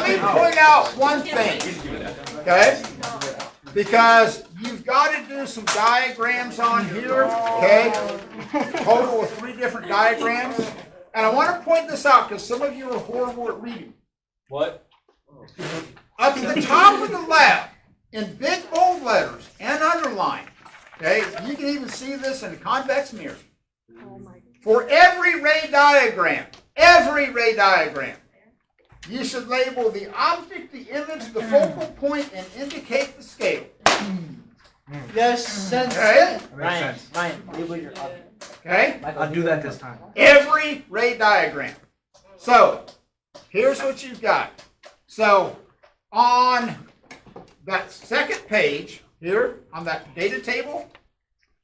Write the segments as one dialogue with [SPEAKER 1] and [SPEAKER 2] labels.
[SPEAKER 1] me point out one thing, okay? Because you've got to do some diagrams on here, okay? Total of 3 different diagrams. And I want to point this out because some of you are horrible at reading.
[SPEAKER 2] What?
[SPEAKER 1] Up at the top of the lab, in big bold letters and underlined, okay? You can even see this in a convex mirror. For every ray diagram, you should label the object, the image, the focal point, and indicate the scale.
[SPEAKER 3] Yes, sense.
[SPEAKER 1] Okay?
[SPEAKER 3] Ryan, label your object.
[SPEAKER 1] Okay?
[SPEAKER 4] I'll do that this time.
[SPEAKER 1] Every ray diagram. So, here's what you've got. So, on that second page, here, on that data table,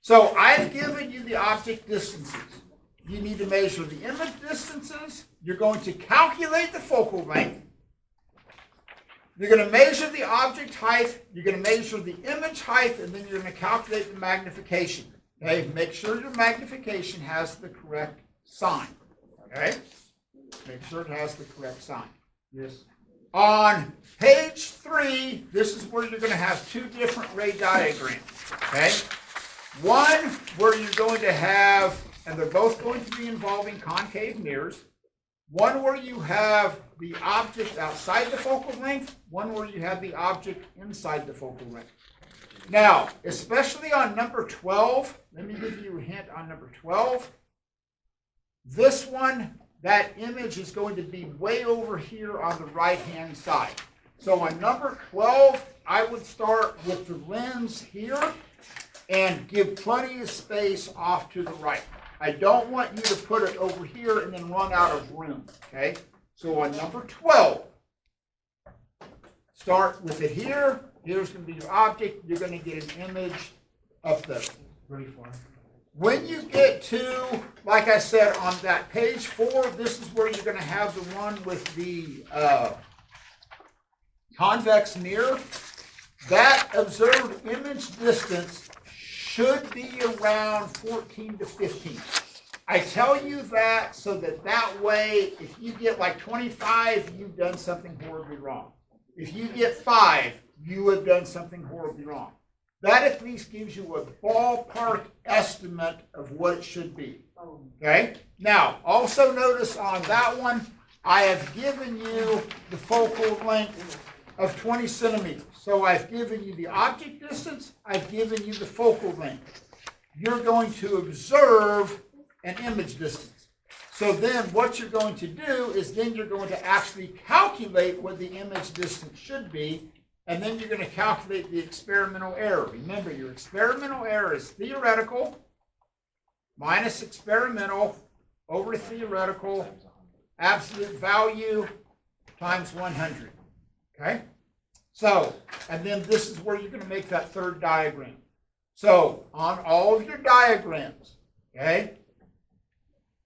[SPEAKER 1] so I've given you the object distances. You need to measure the image distances. You're going to calculate the focal length. You're going to measure the object height. You're going to measure the image height, and then you're going to calculate the magnification. Okay? Make sure your magnification has the correct sign. Okay? Make sure it has the correct sign.
[SPEAKER 4] Yes.
[SPEAKER 1] On page 3, this is where you're going to have 2 different ray diagrams. Okay? One where you're going to have, and they're both going to be involving concave mirrors. One where you have the object outside the focal length. One where you have the object inside the focal length. Now, especially on number 12, let me give you a hint on number 12. This one, that image is going to be way over here on the right-hand side. So on number 12, I would start with the lens here and give plenty of space off to the right. I don't want you to put it over here and then run out of room, okay? So on number 12, start with it here. Here's going to be your object. You're going to get an image up there.
[SPEAKER 4] Pretty far.
[SPEAKER 1] When you get to, like I said, on that page 4, this is where you're going to have the one with the convex mirror. That observed image distance should be around 14 to 15. I tell you that so that way, if you get like 25, you've done something horribly wrong. If you get 5, you have done something horribly wrong. That at least gives you a ballpark estimate of what it should be. Okay? Now, also notice on that one, I have given you the focal length of 20 centimeters. So I've given you the object distance, I've given you the focal length. You're going to observe an image distance. So then what you're going to do is then you're going to actually calculate what the image distance should be, and then you're going to calculate the experimental error. Remember, your experimental error is theoretical minus experimental over theoretical absolute value times 100. Okay? So, and then this is where you're going to make that third diagram. So, on all of your diagrams, okay,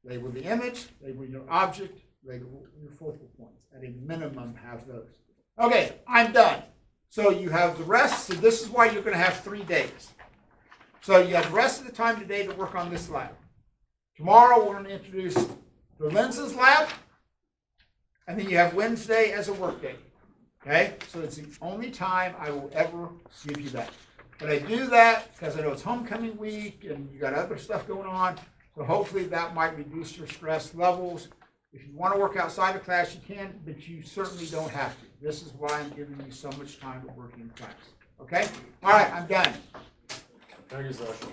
[SPEAKER 1] label the image, label your object, label your focal points. At a minimum, have those. Okay, I'm done. So you have the rest. So this is why you're going to have 3 days. So you have the rest of the time today to work on this lab. Tomorrow we're going to introduce the lenses lab, and then you have Wednesday as a work day. Okay? So it's the only time I will ever give you that. But I do that because I know it's homecoming week and you got other stuff going on. So hopefully that might reduce your stress levels. If you want to work outside of class, you can, but you certainly don't have to. This is why I'm giving you so much time to work in class. Okay? All right, I'm done.
[SPEAKER 2] Thank you, sir.